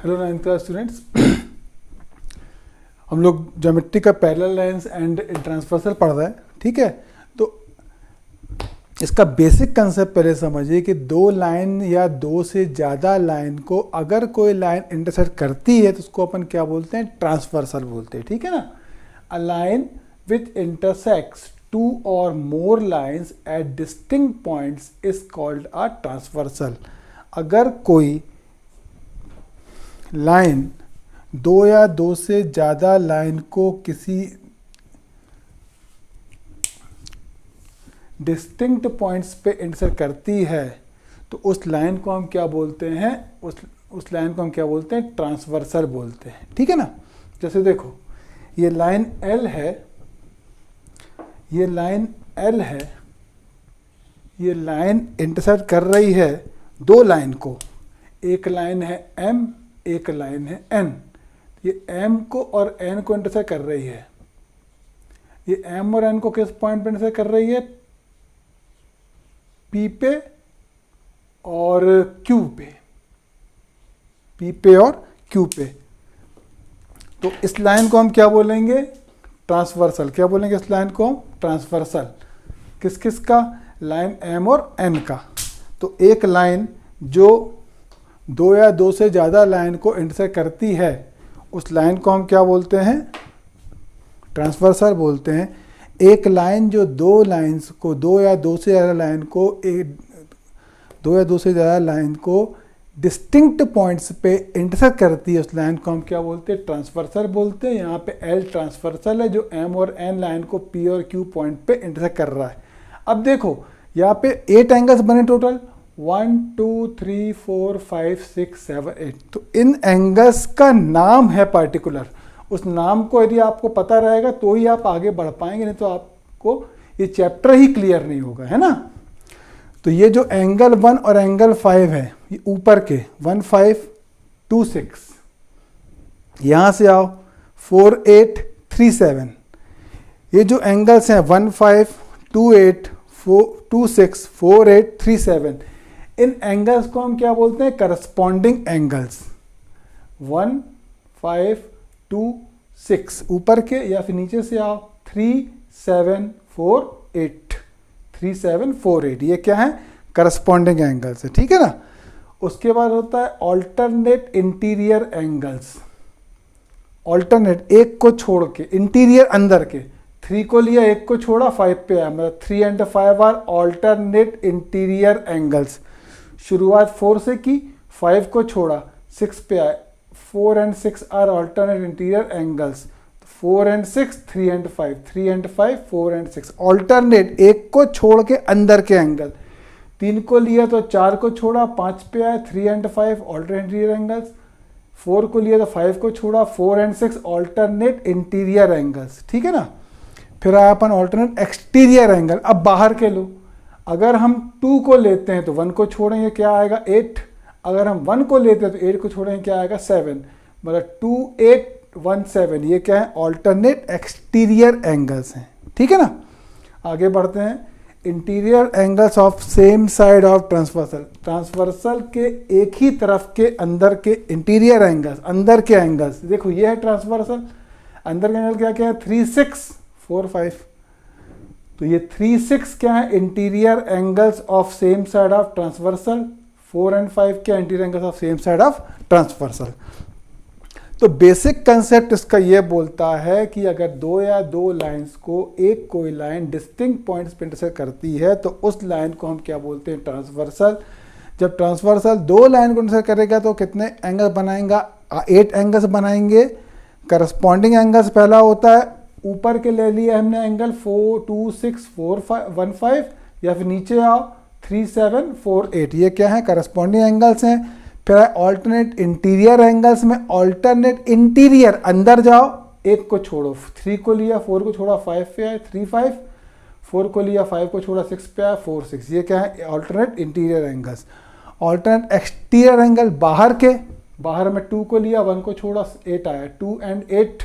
Hello 9th class students. हम लोग geometry का पैरेलल लाइंस एंड ट्रांसवर्सल पढ़ रहे हैं, ठीक है। तो इसका बेसिक कंसेप्ट पहले समझिए कि दो लाइन या दो से ज़्यादा लाइन को अगर कोई लाइन इंटरसेक्ट करती है तो उसको अपन क्या बोलते हैं, ट्रांसवर्सल बोलते हैं, ठीक है ना। A line which intersects two or more lines at distinct points is called a transversal. अगर कोई लाइन दो या दो से ज़्यादा लाइन को किसी डिस्टिंक्ट पॉइंट्स पे इंटरसेक्ट करती है तो उस लाइन को हम क्या बोलते हैं, उस लाइन को हम क्या बोलते हैं, ट्रांसवर्सल बोलते हैं, ठीक है ना। जैसे देखो ये लाइन L है, ये लाइन L है, ये लाइन इंटरसेक्ट कर रही है दो लाइन को, एक लाइन है M, एक लाइन है N। ये M को और N को इंटरसेक्ट कर रही है। ये M और N को किस पॉइंट पे इंटरसेक्ट कर रही है, P पे और Q पे, P पे और Q पे। तो इस लाइन को हम क्या बोलेंगे, ट्रांसवर्सल। क्या बोलेंगे इस लाइन को हम, ट्रांसवर्सल। किस किस का, लाइन M और N का। तो एक लाइन जो दो या दो से ज़्यादा लाइन को इंटरसेक्ट करती है उस लाइन को हम क्या बोलते हैं, ट्रांसवर्सल बोलते हैं। एक लाइन जो दो लाइंस को, दो या दो से ज़्यादा लाइन को डिस्टिंक्ट पॉइंट्स पे इंटरसेक्ट करती है उस लाइन को हम क्या बोलते हैं, ट्रांसवर्सल बोलते हैं। यहाँ पे L ट्रांसवर्सल है जो M और N लाइन को P और Q पॉइंट पे इंटरसेक्ट कर रहा है। अब देखो यहाँ पे 8 एंगल्स बने टोटल, 1 2 3 4 5 6 7 8। तो इन एंगल्स का नाम है पार्टिकुलर। उस नाम को यदि आपको पता रहेगा तो ही आप आगे बढ़ पाएंगे, नहीं तो आपको ये चैप्टर ही क्लियर नहीं होगा, है ना। तो ये जो एंगल 1 और एंगल 5 है, ये ऊपर के 1 5 2 6, यहाँ से आओ 4 8 3 7। ये जो एंगल्स हैं 1 5 2 8 2 6 4 8 3 7, इन एंगल्स को हम क्या बोलते हैं, करस्पॉन्डिंग एंगल्स। 1 5 2 6 ऊपर के, या फिर नीचे से आओ 3 7 4 8 3 7 4 8, ये क्या है, करस्पॉन्डिंग एंगल्स है, ठीक है ना। उसके बाद होता है ऑल्टरनेट इंटीरियर एंगल्स। ऑल्टरनेट, एक को छोड़ के, इंटीरियर अंदर के, 3 को लिया, एक को छोड़ा, 5 पे आया, मतलब 3 and 5 are alternate interior angles. शुरुआत 4 से की, 5 को छोड़ा, 6 पे आए, 4 and 6 are alternate interior angles. 4 and 6 3 and 5 3 and 5 4 and 6, alternate, एक को छोड़ के अंदर के एंगल। 3 को लिया तो 4 को छोड़ा, 5 पे आए, 3 and 5 ऑल्टरनेट इंटीरियर एंगल्स। 4 को लिया तो 5 को छोड़ा, 4 and 6 ऑल्टरनेट इंटीरियर एंगल्स, ठीक है ना। फिर आया अपन ऑल्टरनेट एक्सटीरियर एंगल। अब बाहर के लो, अगर हम 2 को लेते हैं तो 1 को छोड़ेंगे, क्या आएगा 8। अगर हम 1 को लेते हैं तो 8 को छोड़ेंगे, क्या आएगा 7। मतलब 2 8 1 7, ये क्या है, ऑल्टरनेट एक्सटीरियर एंगल्स हैं, ठीक है ना। आगे बढ़ते हैं, interior angles of same side of transversal. Transversal के एक ही तरफ के अंदर के इंटीरियर एंगल्स, अंदर के एंगल्स। देखो ये है ट्रांसवर्सल, अंदर के एंगल क्या क्या है, 3 6 4 5। तो ये 3 6 क्या है, interior angles of same side of transversal. 4 and 5 क्या, interior angles of same side of transversal. तो बेसिक कंसेप्ट इसका ये बोलता है कि अगर दो या दो लाइंस को एक कोई लाइन डिस्टिंक्ट पॉइंट्स पे इंटरसेक्ट करती है तो उस लाइन को हम क्या बोलते हैं, ट्रांसवर्सल। जब ट्रांसवर्सल दो लाइन को इंटरसेक्ट करेगा तो कितने एंगल बनाएंगा, 8 एंगल्स बनाएंगे। करस्पॉन्डिंग एंगल्स पहला होता है, ऊपर के ले लिए हमने एंगल 4 2 6 4 5 1 5, या फिर नीचे आओ 3 7 4 8, ये क्या है, करस्पॉन्डिंग एंगल्स हैं। फिर ऑल्टरनेट इंटीरियर एंगल्स में ऑल्टरनेट इंटीरियर, अंदर जाओ, एक को छोड़ो, 3 को लिया, 4 को छोड़ा, 5 पे आए, 3 5, 4 को लिया, 5 को छोड़ा, 6 पे आया, 4 6, ये क्या है, alternate interior angles. Alternate exterior angle, बाहर के, बाहर में 2 को लिया, 1 को छोड़ा, 8 आया, 2 and 8।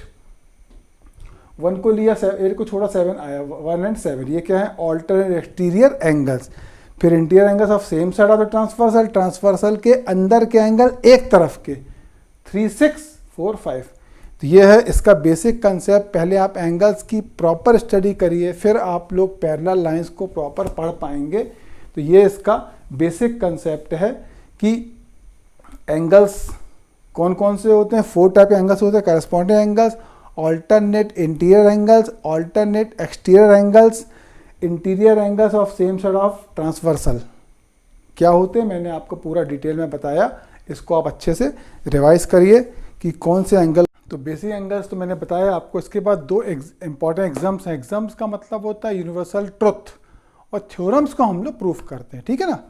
1 को लिया, 8 को छोड़ा, 7 आया, 1 and 7, ये क्या है, ऑल्टरनेट एक्सटीरियर एंगल्स। फिर interior angles of same side of the transversal, transversal के अंदर के एंगल एक तरफ के, 3645। तो ये है इसका बेसिक कंसेप्ट। पहले आप एंगल्स की प्रॉपर स्टडी करिए, फिर आप लोग पैरेलल लाइंस को प्रॉपर पढ़ पाएंगे। तो ये इसका बेसिक कंसेप्ट है कि एंगल्स कौन कौन से होते हैं। 4 टाइप के एंगल्स होते हैं: corresponding angles, alternate interior angles, alternate exterior angles, interior angles of same side of transversal. क्या होते हैं मैंने आपको पूरा डिटेल में बताया, इसको आप अच्छे से रिवाइज करिए कि कौन से एंगल। तो बेसिक एंगल्स तो मैंने बताया आपको। इसके बाद 2 इंपॉर्टेंट एग्जाम्स हैं। एग्जाम्स का मतलब होता है यूनिवर्सल ट्रुथ, और थ्योरम्स को हम लोग प्रूफ करते हैं, ठीक है ना।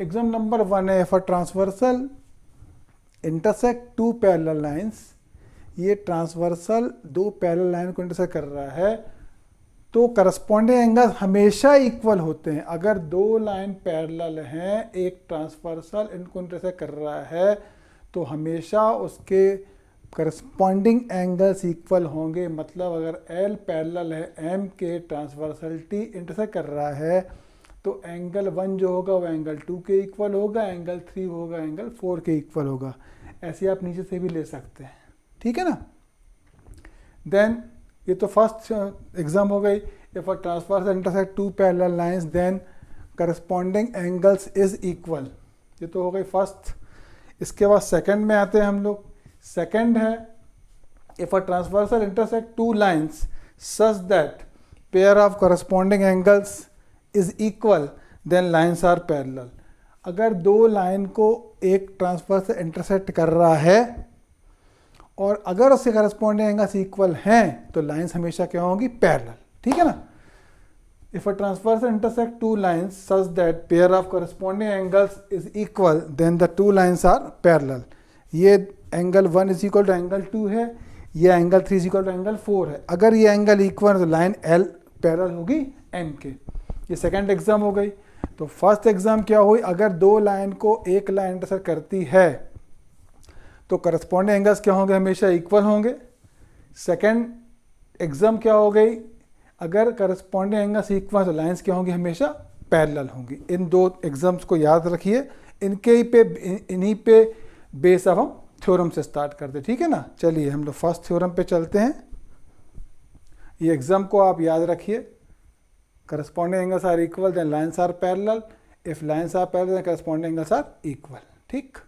एग्जाम नंबर 1 है, for transversal intersect 2 parallel lines. ये ट्रांसवर्सल 2 पैरेलल लाइन को इंटरसेक्ट कर रहा है, तो करस्पॉन्डिंग एंगल्स हमेशा इक्वल होते हैं। अगर 2 लाइन पैरेलल हैं, एक ट्रांसवर्सल इनको इंटरसेक्ट कर रहा है, तो हमेशा उसके करस्पॉन्डिंग एंगल्स इक्वल होंगे। मतलब अगर L पैरेलल है M के, ट्रांसवर्सल T इंटरसेक्ट कर रहा है, तो एंगल 1 जो होगा वो एंगल 2 के इक्वल होगा, एंगल 3 होगा एंगल 4 के इक्वल होगा। ऐसे आप नीचे से भी ले सकते हैं, ठीक है ना। देन ये तो फर्स्ट एग्जाम हो गई। If a transversal intersect 2 parallel lines then corresponding angles is equal. ये तो हो गई फर्स्ट। इसके बाद सेकंड में आते हैं हम लोग। सेकंड है, if a transversal intersect 2 lines such that pair of corresponding angles is equal then lines are parallel. अगर 2 लाइन को एक ट्रांसवर्सल इंटरसेक्ट कर रहा है और अगर उससे करस्पॉन्डिंग एंगल्स इक्वल हैं, तो लाइंस हमेशा क्या होंगी? पैरेलल, ठीक है ना। If a transversal intersect 2 lines such that pair of corresponding angles is equal then the 2 lines are parallel. ये angle 1 is equal to angle 2 है, ये angle 3 is equal to angle 4 है। अगर ये एंगल इक्वल है तो लाइन L पैरेलल होगी M के। ये सेकंड एग्जाम हो गई। तो फर्स्ट एग्जाम क्या हुई? अगर 2 लाइन को एक लाइन इंटरसेक्ट करती है तो करस्पॉन्डिंग एंगल्स क्या होंगे? हमेशा इक्वल होंगे। सेकंड एग्जाम क्या हो गई? अगर करस्पॉन्डिंग एंगल्स इक्वल तो लाइंस क्या होंगी? हमेशा पैरेलल होंगी। इन 2 एग्जाम्स को याद रखिए। इन्हीं पे बेस अब हम थ्योरम से स्टार्ट करते, ठीक है ना। चलिए हम लोग फर्स्ट थ्योरम पे चलते हैं। ये एग्जाम को आप याद रखिए। Corresponding angles are equal then lines are parallel. If lines are parallel then corresponding angles are equal, ठीक।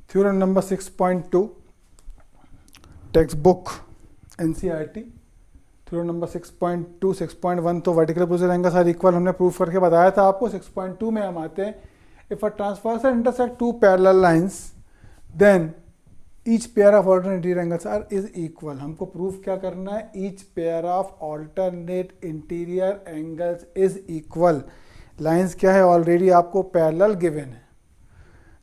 Theorem number 6.2 textbook NCERT। Theorem number 6.2 6.1 तो vertical opposite angles are equal हमने प्रूफ करके बताया था आपको। 6.2 में हम आते हैं। If a transversal intersect 2 parallel lines then each pair of alternate interior angles are is equal. हमको प्रूफ क्या करना है? Each pair of alternate interior angles is equal. Lines क्या है? ऑलरेडी आपको पैरेलल गिवन है।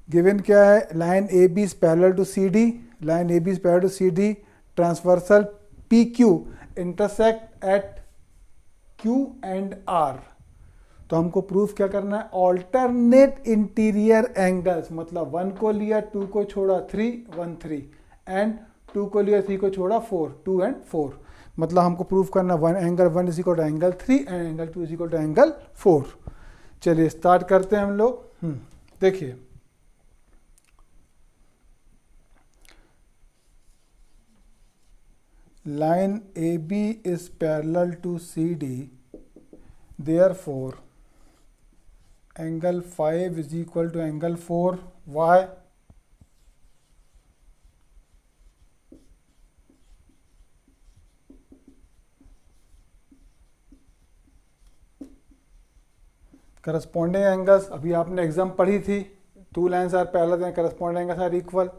गिवन क्या है? Line AB is parallel to CD, line AB is parallel to CD, transversal PQ intersect at Q and R। तो हमको proof क्या करना है? Alternate interior angles. मतलब 1 को लिया, 2 को छोड़ा, 3 1 3 एंड 2 को लिया, 3 को छोड़ा, 4 2 एंड 4। मतलब हमको प्रूफ करना angle 1 is equal to angle 3 and angle 2 is equal to angle 4। चलिए स्टार्ट करते हैं हम लोग। देखिए line AB is parallel to CD, therefore angle 5 is equal to angle 4. Why? Corresponding angles अभी आपने एग्जाम पढ़ी थी। 2 lines are parallel and corresponding angles are equal.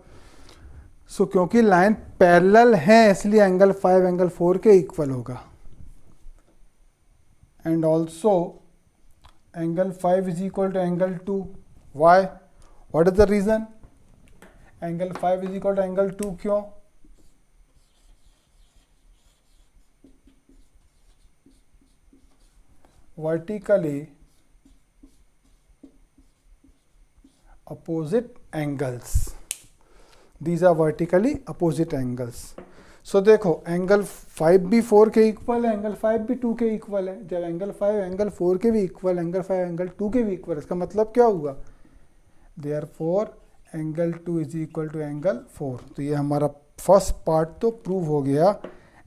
So क्योंकि लाइन पैरेलल है इसलिए एंगल 5 एंगल 4 के इक्वल होगा। And also angle 5 is equal to angle 2। Why? What is the reason? Angle 5 is equal to angle 2 क्यों? Vertically opposite angles. These are vertically opposite angles. So देखो angle 5 भी 4 के equal है, angle 5 भी 2 के equal है। जब एंगल 5 एंगल 4 के भी इक्वल, एंगल 5 एंगल 2 के भी इक्वल, इसका मतलब क्या हुआ? Therefore angle 2 is equal to angle 4। तो ये हमारा फर्स्ट पार्ट तो प्रूव हो गया,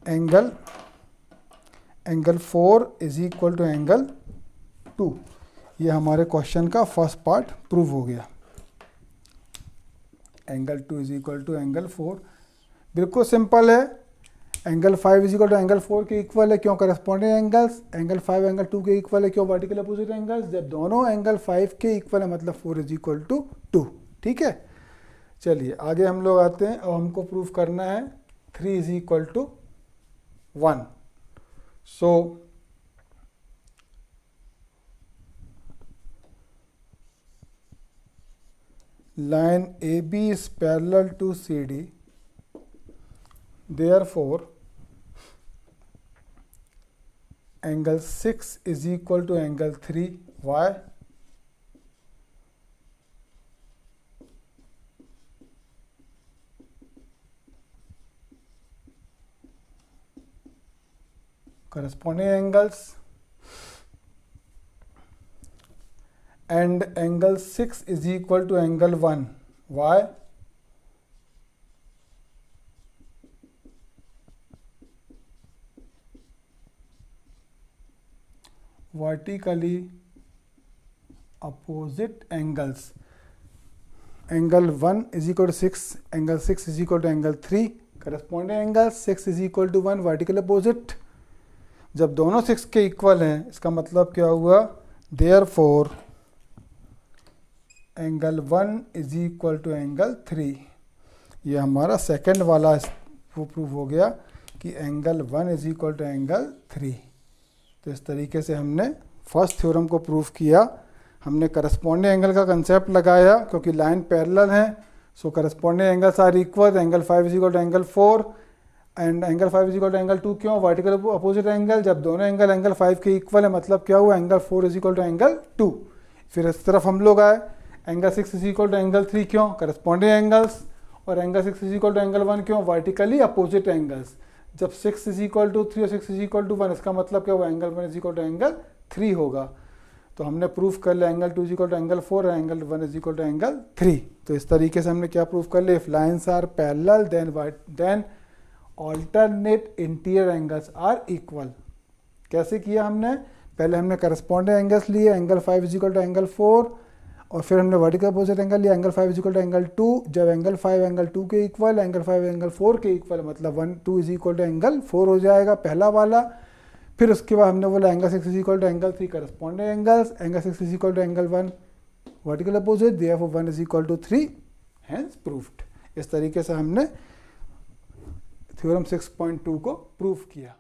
angle 4 is equal to angle 2। ये हमारे क्वेश्चन का फर्स्ट पार्ट प्रूव हो गया, angle 2 is equal to angle 4। बिल्कुल सिंपल है, angle 5 is equal to angle 4 के इक्वल है, क्यों करस्पॉन्डिंग एंगल्स, एंगल 5 एंगल 2 के इक्वल है, क्यों वर्टिकल अपोजिट एंगल्स, जब दोनों एंगल 5 के इक्वल है मतलब 4 इज इक्वल टू 2। ठीक है, चलिए आगे हम लोग आते हैं। अब हमको प्रूव करना है 3 is equal to 1। So line AB is parallel to CD, therefore angle 6 is equal to angle 3. Why? Corresponding angles, and angle 6 is equal to angle 1. Why? Vertically opposite angles. Angle 1 is equal to 6, angle 6 is equal to angle 3. Corresponding angles 6 is equal to 1, vertical opposite. जब दोनों 6 के equal हैं इसका मतलब क्या हुआ, therefore angle 1 is equal to angle 3। ये हमारा सेकंड वाला वो प्रूव हो गया कि angle 1 is equal to angle 3। तो इस तरीके से हमने फर्स्ट थ्योरम को प्रूव किया। हमने करस्पॉन्डिंग एंगल का कंसेप्ट लगाया क्योंकि लाइन पैरेलल है, so corresponding angles are equal. Angle 5 is equal to angle 4 and angle 5 is equal to angle 2। क्यों, वर्टिकल अपोजिट एंगल, जब दोनों एंगल 5 के इक्वल है मतलब क्या हुआ, angle 4 is equal to angle 2। फिर इस तरफ हम लोग आए, angle 6 is equal to angle 3, क्यों, करस्पॉन्डिंग एंगल्स, और angle 6 is equal to angle 1, क्यों, वर्टिकली अपोजिट एंगल्स। जब 6 इज इक्वल टू 3 और 6 इज इक्वल टू 1 इसका मतलब क्या हुआ, angle 1 is equal to angle 3 होगा। तो हमने प्रूफ कर लिया angle 2 is equal to angle 4 और angle 1 is equal to angle 3। तो इस तरीके से हमने क्या प्रूफ कर लिया, if lines are parallel then alternate interior angles are equal. कैसे किया हमने, पहले हमने करस्पॉन्डिंग एंगल्स लिए, angle 5 is equal to angle 4, और फिर हमने वर्टिकल अपोजिट एंगल लिया, angle 5 is equal to angle 2। जब एंगल 5 एंगल 2 के इक्वल, एंगल 5 एंगल 4 के इक्वल मतलब 1 2 इज इक्वल टू एंगल 4 हो जाएगा पहला वाला। फिर उसके बाद हमने बोला angle 6 is equal to angle 3, corresponding angles, angle 6 is equal to angle 1 vertical opposite, therefore 1 is equal to 3, hence proved. इस तरीके से हमने थ्योरम 6.2 को प्रूव किया।